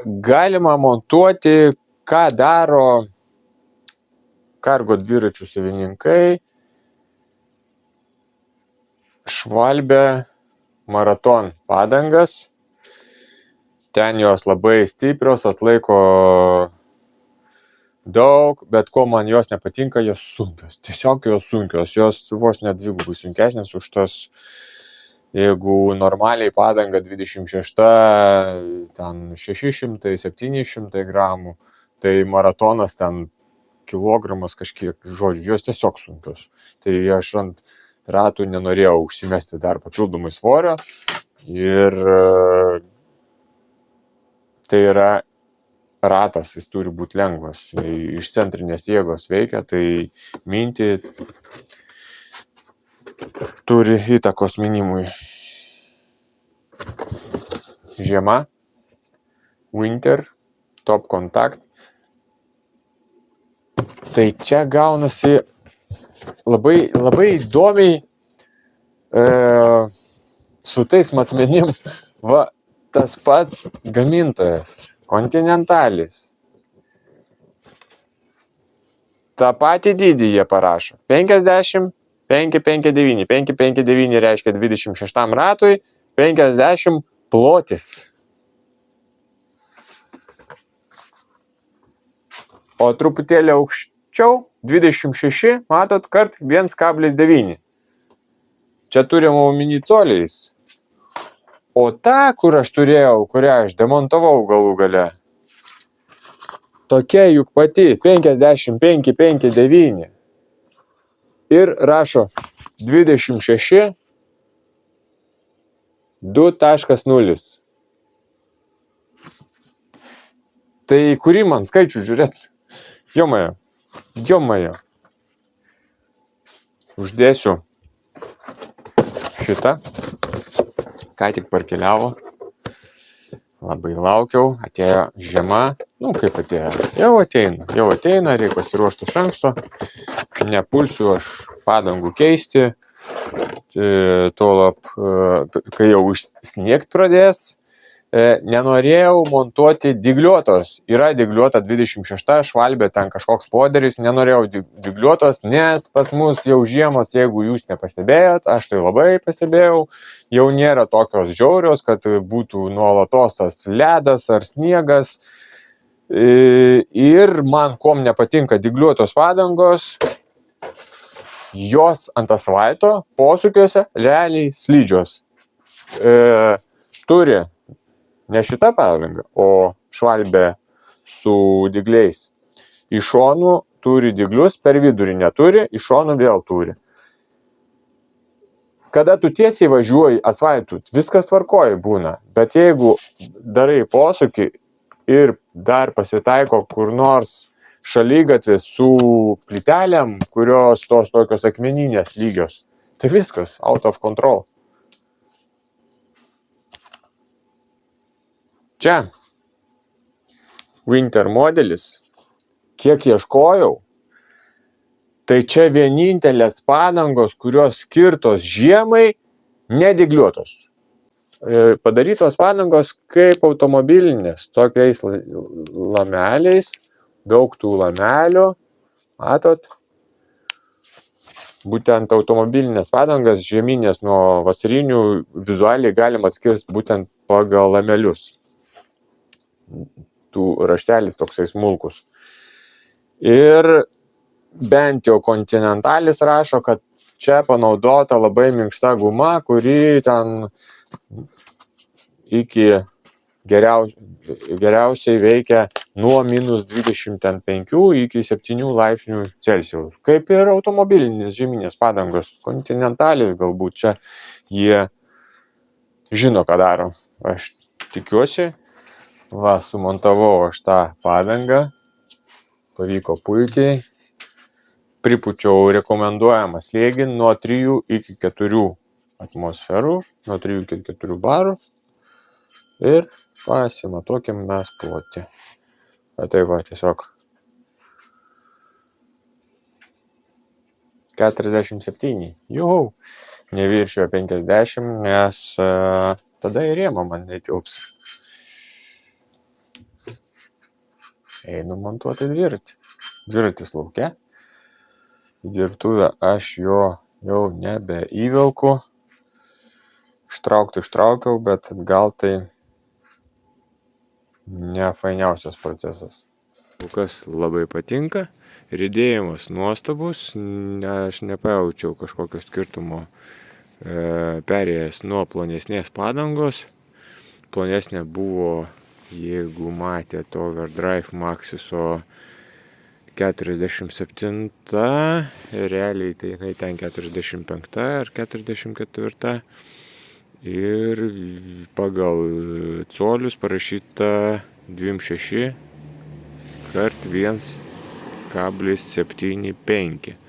galima montuoti, ką daro kargo dviračių savininkai. Švalbė maraton padangas. Ten jos labai stiprios, atlaiko daug, bet ko man jos nepatinka, jos sunkios. Tiesiog jos sunkios, jos vos net dvigubai sunkesnės už tas, jeigu normaliai padanga 26, ten 600-700 gramų, tai maratonas ten kilogramas kažkiek, žodžiu, jos tiesiog sunkios. Tai aš ant ratų nenorėjau užsimesti dar papildomai svorio ir tai yra ratas, jis turi būti lengvas, iš centrinės jėgos veikia, tai minti turi įtakos minimui. Žiema, winter, top contact. Tai čia gaunasi labai įdomiai su tais matmenim, va, tas pats gamintojas, Continentalis. Ta patį dydį jie parašo. 50, 559. 559 reiškia 26 ratui, 50 plotis. O truputėlį aukščiau, 26, matot, kart 1,9. Čia turim omeny coliais. O ta, kur aš turėjau, kurią aš demontavau galų gale, tokia juk pati 55, 59. Ir rašo 26, 2.0. Tai kurį man skaičių žiūrėt? Jomajo. Uždėsiu šitą. Ką tik parkeliavo. Labai laukiau, atėjo žiema. Kaip atėjo? Jau ateina, reikia pasiruošti iš anksto. Nepulsiu aš padangų keisti. Tolap, kai jau sniegt pradės. Nenorėjau montuoti dygliuotos. Yra dygliuota 26, Švalbė ten kažkoks poderis. Nenorėjau dygliuotos, nes pas mus jau žiemos, jeigu jūs nepastebėjot, aš tai labai pastebėjau, jau nėra tokios žiaurios, kad būtų nuolatos tas ledas ar sniegas. Ir man kuom nepatinka dygliuotos padangos, jos ant asfalto posūkiuose realiai slidžios. Turi ne šita padanga, o Švalbė su dygliais. Iš šonų turi dyglius, per vidurį neturi, iš šonų vėl turi. Kada tu tiesiai važiuoji asfaltu, viskas tvarkoji būna, bet jeigu darai posūkį ir dar pasitaiko kur nors šaligatvės su plytelėm, kurios tos tokios akmeninės lygios, tai viskas out of control. Čia winter modelis, kiek ieškojau, tai čia vienintelės padangos, kurios skirtos žiemai, nedygliuotos. Padarytos padangos kaip automobilinės, tokiais lameliais, daug tų lamelių, matot. Būtent automobilinės padangas žieminės nuo vasarinių vizualiai galima atskirti būtent pagal lamelius. Tų raštelis toksai smulkus. Ir bent jau Continentalis rašo, kad čia panaudota labai minkšta guma, kuri ten iki geriausiai veikia nuo -25 iki 7 laipsnių Celsijaus. Kaip ir automobilinės žieminės padangos. Continentalis galbūt čia jie žino, ką daro. Aš tikiuosi. Va, sumontavau aš tą padangą, pavyko puikiai, pripučiau rekomenduojamą slėgį nuo 3 iki 4 atmosferų, nuo 3 iki 4 barų ir pasimatuokim mes plotį. Tai va, tiesiog 47, jau neviršijo 50, nes tada ir rėma man netilps. Einu montuoti dviratį. Dviratis lauke. Į dirbtuvę aš jo jau nebeįvelku. Ištraukiau, bet atgal tai ne fainiausias procesas. Kas labai patinka, riedėjimas nuostabus, aš nepajaučiau kažkokio skirtumo perėjęs nuo plonesnės padangos. Plonesnė buvo, jeigu matėte Overdrive Maxiso 47, realiai tai jinai ten 45 ar 44 ir pagal colius parašyta 26 x 1,75.